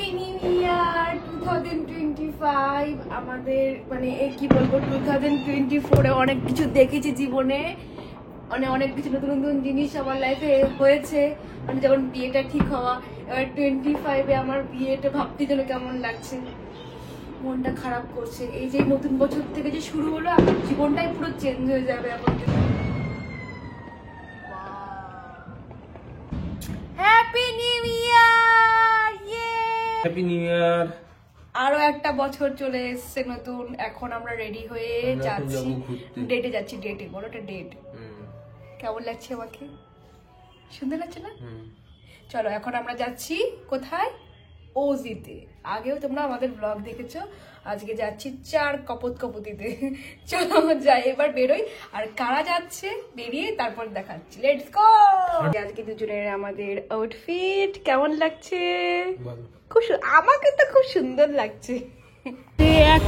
Happy new ইয়ার 2025। আমাদের মানে কি বলবো, 2024 এ অনেক কিছু দেখেছি জীবনে, অনেক কিছু নতুন নতুন জিনিস আমার লাইফে হয়েছে, মানে যেমন বিয়েটা ঠিক হওয়া। এবার 25-এ আমার বিয়েটা ভাবতে যেন কেমন লাগছে, মনটা খারাপ করছে। এই যে নতুন বছর থেকে যে শুরু হলো, আমার জীবনটাই পুরো চেঞ্জ হয়ে যাবে আমাদের। Happy new year! Happy new ইয়ার! আরো একটা বছর চলে এসছে নতুন। এখন আমরা রেডি হয়ে যাচ্ছি, ডেটে যাচ্ছি। ডেটে বড় একটা ডেট। কেমন লাগছে আমাকে? সুন্দর লাগছে না? চলো এখন আমরা যাচ্ছি কোথায়? ওজিতে। আগেও তোমরা আমাদের ব্লগ দেখেছো। আজকে যাচ্ছি 4 কপতিতে। চলো যাই, এবার বেরোই। আর কারা যাচ্ছে বেরিয়ে তারপর দেখাচ্ছি। Let's go. আজকে দুজনের আমাদের আউটফিট কেমন লাগছে? খুব আমাকে তো খুব সুন্দর লাগছে। এক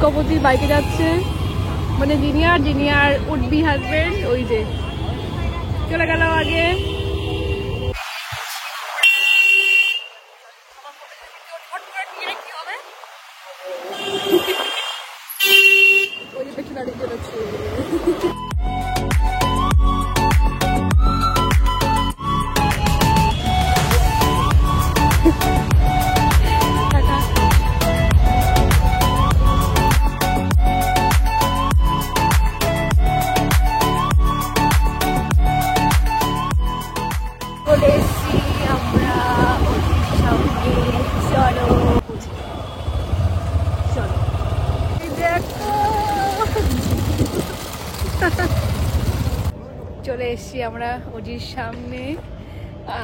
কপতি বাইকে যাচ্ছে, মানে জিনিয়ার উড বি হাজবেন্ড। ওই যে চলে গেল আগে। চলে এসছি আমরা ওজির সামনে,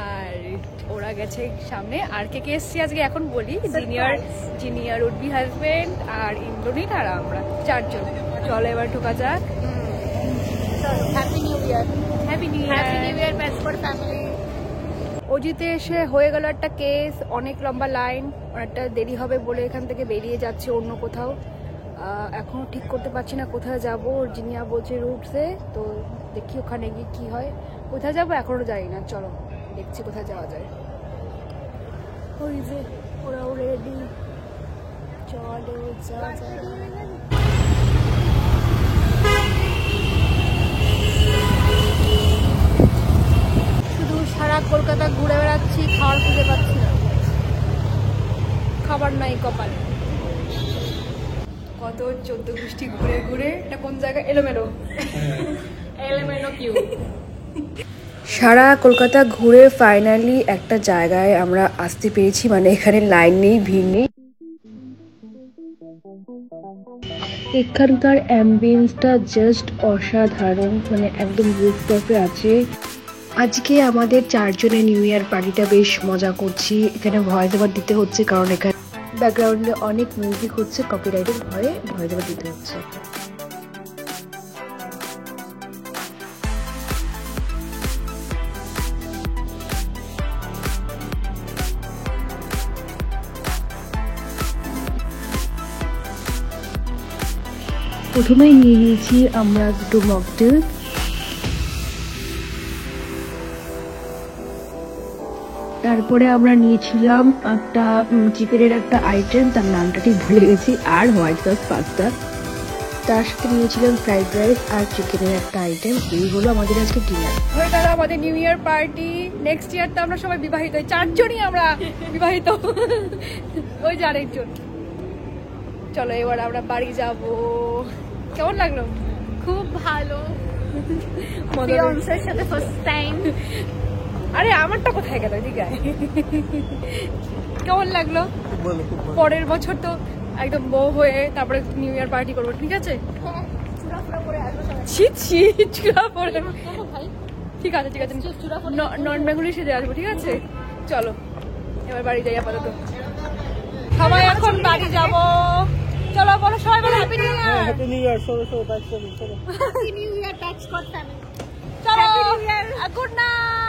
আর ওরা গেছে সামনে। আর কে কে এসছি আজকে এখন বলি। জিনিয়ার উড বি হাজবেন্ড, আর ইন্দ্রনীল, আর আমরা 4 জন। চলো এবার ঢোকা যাক। Happy new year! Happy new year passport family. ওজিতে এসে হয়ে গেল একটা কেস, অনেক লম্বা লাইন, অনেকটা দেরি হবে বলে এখান থেকে বেরিয়ে যাচ্ছে অন্য কোথাও। এখনো ঠিক করতে পারছি না কোথায় যাবো। জিনিয়া বলছে রুটসে, তো দেখি ওখানে গিয়ে কি হয়। কোথায় যাবো এখনো জানি না, চলো দেখছি কোথায় যাওয়া যায়। ওই যে ওরাও রেডি, চলো যাওয়া যায়। শুধু সারা কলকাতা ঘুরে বেড়াচ্ছি, খাবার খুঁজে পাচ্ছি না। খাবার নাই কপালে। কত 14 গোষ্ঠী ঘুরে ঘুরে, এটা কোন জায়গা? এলোমেলো কিউ। সারা কলকাতা ঘুরে ফাইনালি একটা জায়গায় আমরা আসতে পেরেছি, মানে এখানে লাইন নেই, ভিড় নেই। এখানকার অ্যাম্বিয়েন্সটা জাস্ট অসাধারণ, মানে একদম রুফটপে আছে। আজকে আমাদের 4 জনের নিউ ইয়ার পার্টিটা বেশ মজা করছি। এখানে ভয়েস ওভার দিতে হচ্ছে, কারণ এখানে ব্যাকগ্রাউন্ডে অনেক মিউজিক হচ্ছে, কপিরাইটের ভয়ে ভয়েস ওভার দিতে হচ্ছে। প্রথমেই নিয়ে নিয়েছি আমরা 2 মকটেল। তারপরে আমরা নিয়েছিলাম একটা চিকেনের একটা আইটেম, তার নামটা ঠিক ভুলে গেছি, আর হোয়াইট সস পাস্তা। তার সাথে নিয়েছিলাম ফ্রাইড রাইস আর চিকেনের একটা আইটেম। এই হলো আমাদের আজকে ডিনার। হয়ে গেল আমাদের new year party. Next year তো আমরা সবাই বিবাহিত, 4 জনই আমরা বিবাহিত। ওই যে আরেকজন। চলো এবার আমরা বাড়ি যাব। কেমন লাগলো? খুব ভালো। ফিয়ান্সের সাথে ফার্স্ট টাইম। আরে আমারটা কোথায় গেল? ঠিক আছে, কেমন লাগলো? পরের বছর তো একদম বউ হয়ে তারপরে নিউ ইয়ার পার্টি করবো, ঠিক আছে? চুড়া পরে। ঠিক আছে ঠিক আছে, নন বেঙ্গলি সেজে আসবো, ঠিক আছে? চলো এবার বাড়ি যাই আপাতত। সবাই এখন বাড়ি যাবো। চলো বলো, সবাই বলো happy new year. Happy new year! চলো ব্যাক করো, চলো। হ্যাপি নিউ ইয়ার প্যাচকট ফ্যামিলি। চলো, গুড নাইট।